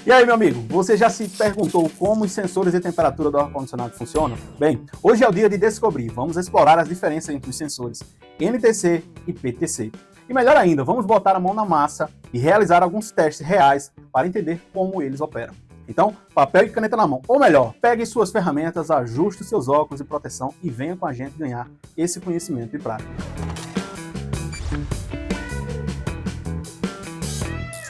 E aí, meu amigo, você já se perguntou como os sensores de temperatura do ar-condicionado funcionam? Bem, hoje é o dia de descobrir. Vamos explorar as diferenças entre os sensores NTC e PTC. E melhor ainda, vamos botar a mão na massa e realizar alguns testes reais para entender como eles operam. Então, papel e caneta na mão. Ou melhor, pegue suas ferramentas, ajuste seus óculos de proteção e venha com a gente ganhar esse conhecimento de prática.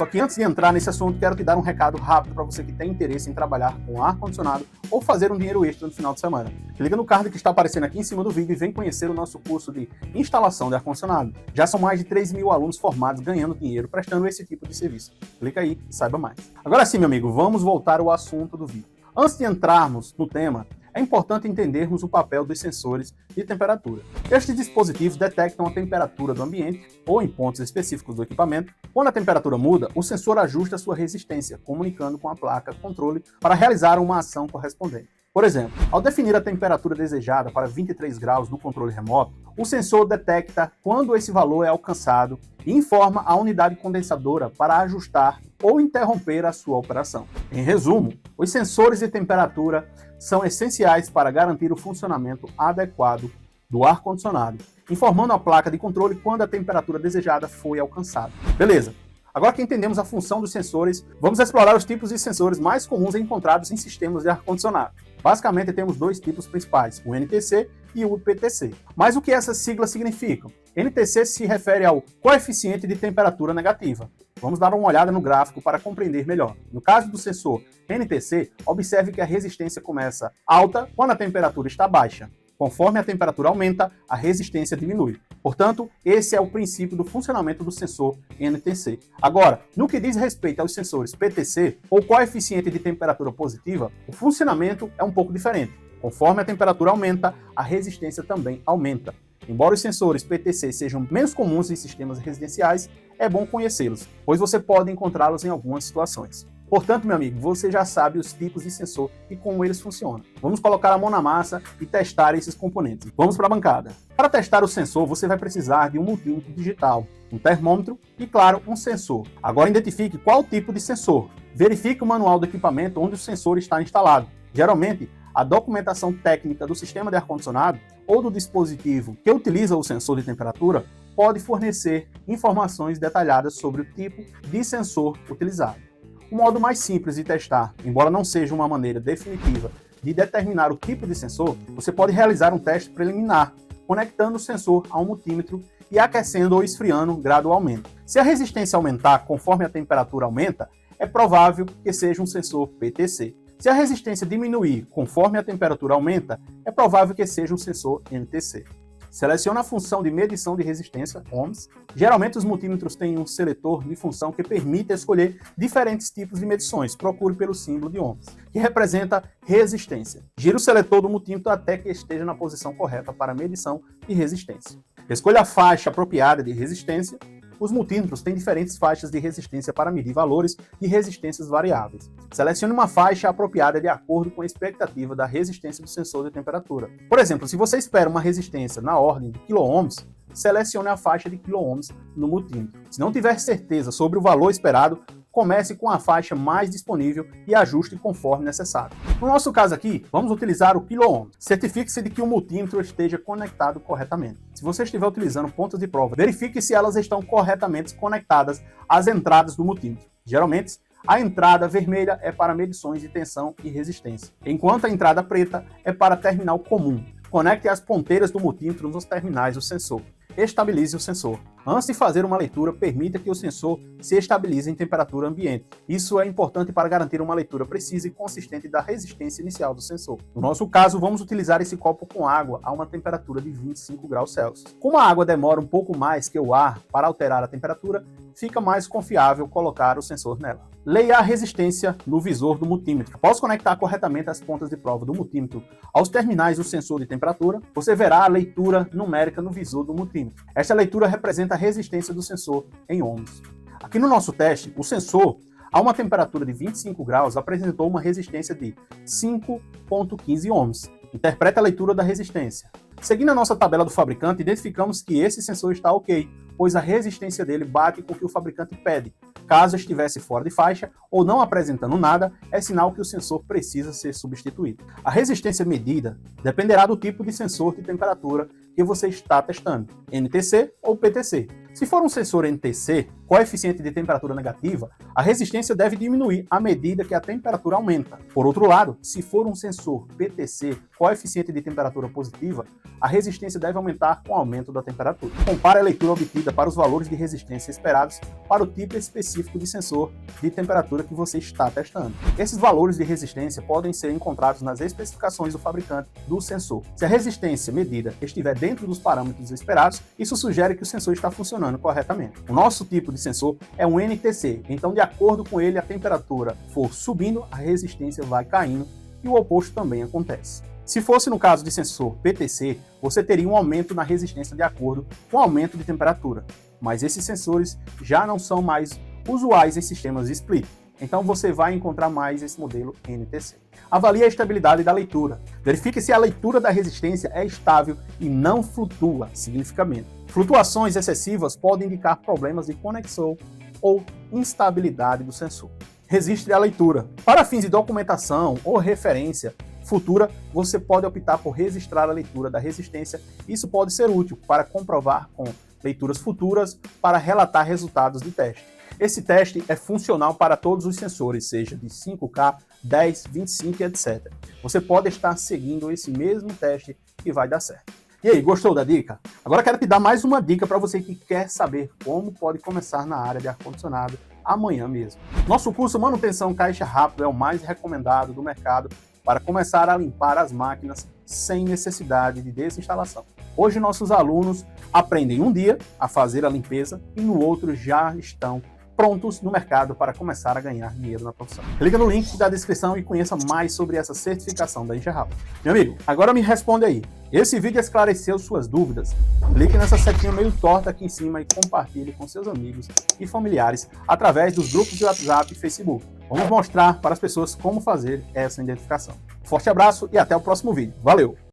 Só que antes de entrar nesse assunto, quero te dar um recado rápido para você que tem interesse em trabalhar com ar-condicionado ou fazer um dinheiro extra no final de semana. Clica no card que está aparecendo aqui em cima do vídeo e vem conhecer o nosso curso de instalação de ar-condicionado. Já são mais de 3.000 alunos formados ganhando dinheiro prestando esse tipo de serviço. Clica aí e saiba mais. Agora sim, meu amigo, vamos voltar ao assunto do vídeo. Antes de entrarmos no tema, é importante entendermos o papel dos sensores de temperatura. Estes dispositivos detectam a temperatura do ambiente ou em pontos específicos do equipamento. Quando a temperatura muda, o sensor ajusta a sua resistência, comunicando com a placa controle para realizar uma ação correspondente. Por exemplo, ao definir a temperatura desejada para 23 graus no controle remoto, o sensor detecta quando esse valor é alcançado e informa a unidade condensadora para ajustar ou interromper a sua operação. Em resumo, os sensores de temperatura são essenciais para garantir o funcionamento adequado do ar-condicionado, informando a placa de controle quando a temperatura desejada foi alcançada. Beleza. Agora que entendemos a função dos sensores, vamos explorar os tipos de sensores mais comuns encontrados em sistemas de ar-condicionado. Basicamente, temos dois tipos principais, o NTC e o PTC. Mas o que essas siglas significam? NTC se refere ao coeficiente de temperatura negativa. Vamos dar uma olhada no gráfico para compreender melhor. No caso do sensor NTC, observe que a resistência começa alta quando a temperatura está baixa. Conforme a temperatura aumenta, a resistência diminui. Portanto, esse é o princípio do funcionamento do sensor NTC. Agora, no que diz respeito aos sensores PTC, ou coeficiente de temperatura positiva, o funcionamento é um pouco diferente. Conforme a temperatura aumenta, a resistência também aumenta. Embora os sensores PTC sejam menos comuns em sistemas residenciais, é bom conhecê-los, pois você pode encontrá-los em algumas situações. Portanto, meu amigo, você já sabe os tipos de sensor e como eles funcionam. Vamos colocar a mão na massa e testar esses componentes. Vamos para a bancada. Para testar o sensor, você vai precisar de um multímetro digital, um termômetro e, claro, um sensor. Agora identifique qual tipo de sensor. Verifique o manual do equipamento onde o sensor está instalado. Geralmente, a documentação técnica do sistema de ar-condicionado ou do dispositivo que utiliza o sensor de temperatura pode fornecer informações detalhadas sobre o tipo de sensor utilizado. O modo mais simples de testar, embora não seja uma maneira definitiva de determinar o tipo de sensor, você pode realizar um teste preliminar, conectando o sensor a um multímetro e aquecendo ou esfriando gradualmente. Se a resistência aumentar conforme a temperatura aumenta, é provável que seja um sensor PTC. Se a resistência diminuir conforme a temperatura aumenta, é provável que seja um sensor NTC. Selecione a função de medição de resistência, ohms. Geralmente os multímetros têm um seletor de função que permite escolher diferentes tipos de medições. Procure pelo símbolo de ohms, que representa resistência. Gire o seletor do multímetro até que esteja na posição correta para a medição de resistência. Escolha a faixa apropriada de resistência. Os multímetros têm diferentes faixas de resistência para medir valores de resistências variáveis. Selecione uma faixa apropriada de acordo com a expectativa da resistência do sensor de temperatura. Por exemplo, se você espera uma resistência na ordem de quiloohms, selecione a faixa de quiloohms no multímetro. Se não tiver certeza sobre o valor esperado, comece com a faixa mais disponível e ajuste conforme necessário. No nosso caso aqui, vamos utilizar o quiloohm. Certifique-se de que o multímetro esteja conectado corretamente. Se você estiver utilizando pontas de prova, verifique se elas estão corretamente conectadas às entradas do multímetro. Geralmente, a entrada vermelha é para medições de tensão e resistência, enquanto a entrada preta é para terminal comum. Conecte as ponteiras do multímetro nos terminais do sensor. Estabilize o sensor. Antes de fazer uma leitura, permita que o sensor se estabilize em temperatura ambiente. Isso é importante para garantir uma leitura precisa e consistente da resistência inicial do sensor. No nosso caso, vamos utilizar esse copo com água a uma temperatura de 25 graus Celsius. Como a água demora um pouco mais que o ar para alterar a temperatura, fica mais confiável colocar o sensor nela. Leia a resistência no visor do multímetro. Após conectar corretamente as pontas de prova do multímetro aos terminais do sensor de temperatura, você verá a leitura numérica no visor do multímetro. Esta leitura representa a resistência do sensor em ohms. Aqui no nosso teste, o sensor, a uma temperatura de 25 graus, apresentou uma resistência de 5,15 ohms. Interpreta a leitura da resistência. Seguindo a nossa tabela do fabricante, identificamos que esse sensor está ok, pois a resistência dele bate com o que o fabricante pede. Caso estivesse fora de faixa ou não apresentando nada, é sinal que o sensor precisa ser substituído. A resistência medida dependerá do tipo de sensor de temperatura que você está testando, NTC ou PTC. Se for um sensor NTC, coeficiente de temperatura negativa, a resistência deve diminuir à medida que a temperatura aumenta. Por outro lado, se for um sensor PTC, coeficiente de temperatura positiva, a resistência deve aumentar com o aumento da temperatura. Compare a leitura obtida para os valores de resistência esperados para o tipo específico de sensor de temperatura que você está testando. Esses valores de resistência podem ser encontrados nas especificações do fabricante do sensor. Se a resistência medida estiver dentro dos parâmetros esperados, isso sugere que o sensor está funcionando corretamente. O nosso tipo de sensor é um NTC, então de acordo com ele a temperatura for subindo, a resistência vai caindo e o oposto também acontece. Se fosse no caso de sensor PTC, você teria um aumento na resistência de acordo com o aumento de temperatura, mas esses sensores já não são mais usuais em sistemas de split, então você vai encontrar mais esse modelo NTC. Avalie a estabilidade da leitura. Verifique se a leitura da resistência é estável e não flutua significativamente. Flutuações excessivas podem indicar problemas de conexão ou instabilidade do sensor. Registre a leitura. Para fins de documentação ou referência futura, você pode optar por registrar a leitura da resistência. Isso pode ser útil para comprovar com leituras futuras para relatar resultados de teste. Esse teste é funcional para todos os sensores, seja de 5K, 10, 25 e etc. Você pode estar seguindo esse mesmo teste e vai dar certo. E aí, gostou da dica? Agora quero te dar mais uma dica para você que quer saber como pode começar na área de ar-condicionado amanhã mesmo. Nosso curso Manutenção Caixa Rápido é o mais recomendado do mercado para começar a limpar as máquinas sem necessidade de desinstalação. Hoje nossos alunos aprendem um dia a fazer a limpeza e no outro já estão prontos no mercado para começar a ganhar dinheiro na profissão. Clica no link da descrição e conheça mais sobre essa certificação da Engerrap. Meu amigo, agora me responde aí. Esse vídeo esclareceu suas dúvidas? Clique nessa setinha meio torta aqui em cima e compartilhe com seus amigos e familiares através dos grupos de WhatsApp e Facebook. Vamos mostrar para as pessoas como fazer essa identificação. Forte abraço e até o próximo vídeo. Valeu!